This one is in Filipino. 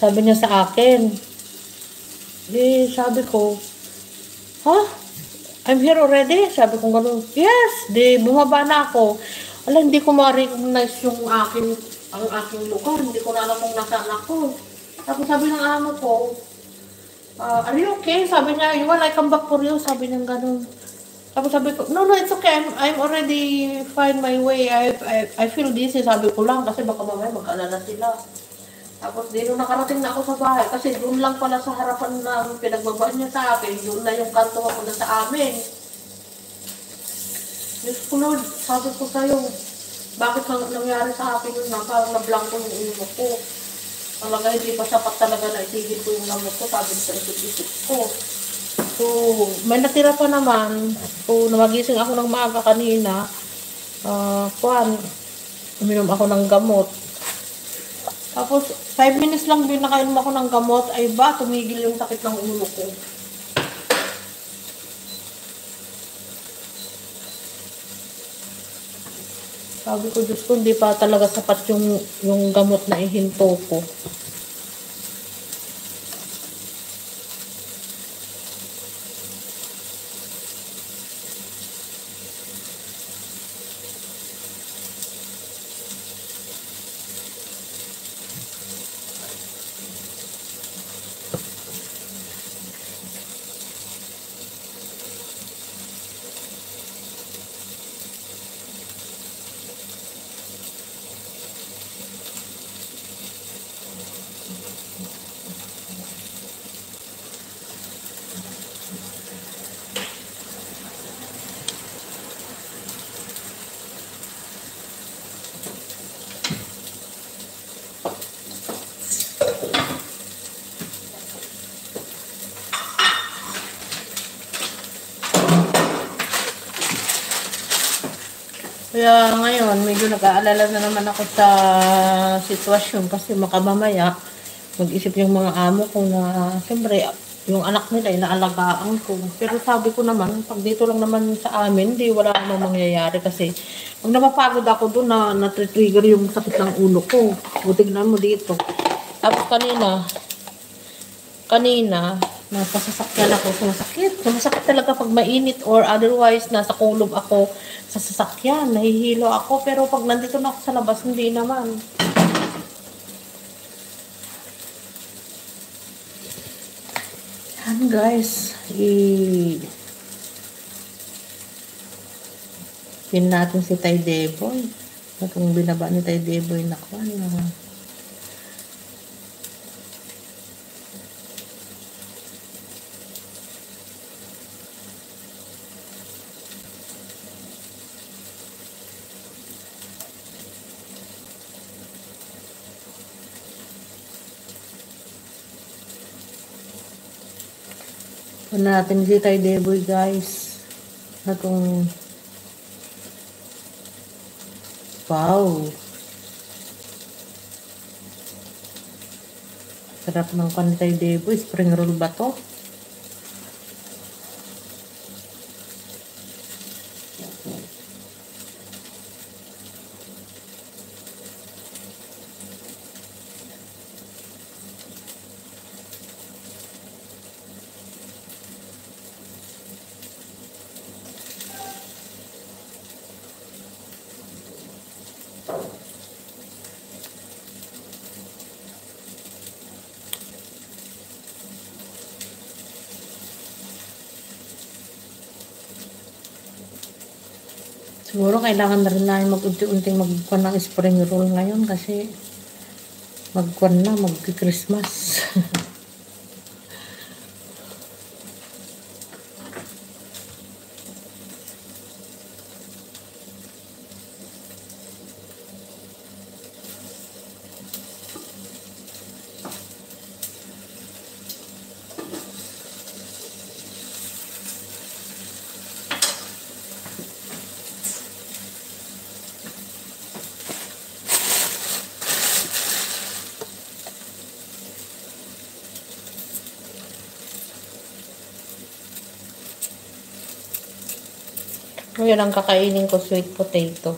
Sabi niya sa akin. Sabi ko, huh? I'm here already? Sabi ko gano'n. Yes! Bumaba na ako. Hindi ko ma-recognize ang aking lugar. Hindi ko na alam kung nasaan ako. Tapos sabi ng amo ko, are you okay? Sabi niya, well, I come back for you. Sabi niya gano'n. Tapos sabi ko, no, it's okay. I'm already find my way. I feel dizzy. Sabi ko lang kasi baka mamaya mag-alala sila. Tapos nung nakarating na ako sa bahay, kasi doon lang pala sa harapan ng pinagbabaan niya sa akin, doon na yung kanto ako na sa amin. Diyos ko Lord, sabi ko sa'yo, bakit nangyari sa akin yun na parang na-blanco yung ulo ko. Talaga hindi pa sapat talaga na itigil ko yung lamok ko, sabi sa isip-isip ko. So, may natira pa naman. So, magising ako ng maaga kanina. Uminom ako ng gamot. Tapos, 5 minutes lang din nakainom ako ng gamot, ay tumigil yung sakit ng ulo ko. Sabi ko, Diyos ko, hindi pa talaga sapat yung gamot na ihinto ko. Kaya ngayon, medyo nag-aalala na naman ako sa sitwasyon kasi makamamaya mag-isip yung mga amo ko na siyempre yung anak nila inaalagaan ko. Pero sabi ko naman, pag dito lang naman sa amin, wala namang mangyayari kasi pag napapagod ako doon na natrigger yung sakit ng ulo ko. Tignan mo dito. Tapos kanina, nasa sasakyan ako, sumasakit talaga pag mainit or otherwise nasa kulob ako sa sasakyan, nahihilo ako, pero pag nandito na ako sa labas, hindi naman. Yan guys, pin natin si Tay Deboy. Kung binaba ni Tay Deboy na kwan na. Natin si Tay Deboy guys. Wow. Sarap ng Tay Deboy. Spring roll ba to? Siguro kailangan na rin namin mag-unti-unting magkuhan ng spring roll ngayon kasi mag-Christmas. Ngayon ang kakainin ko, sweet potato.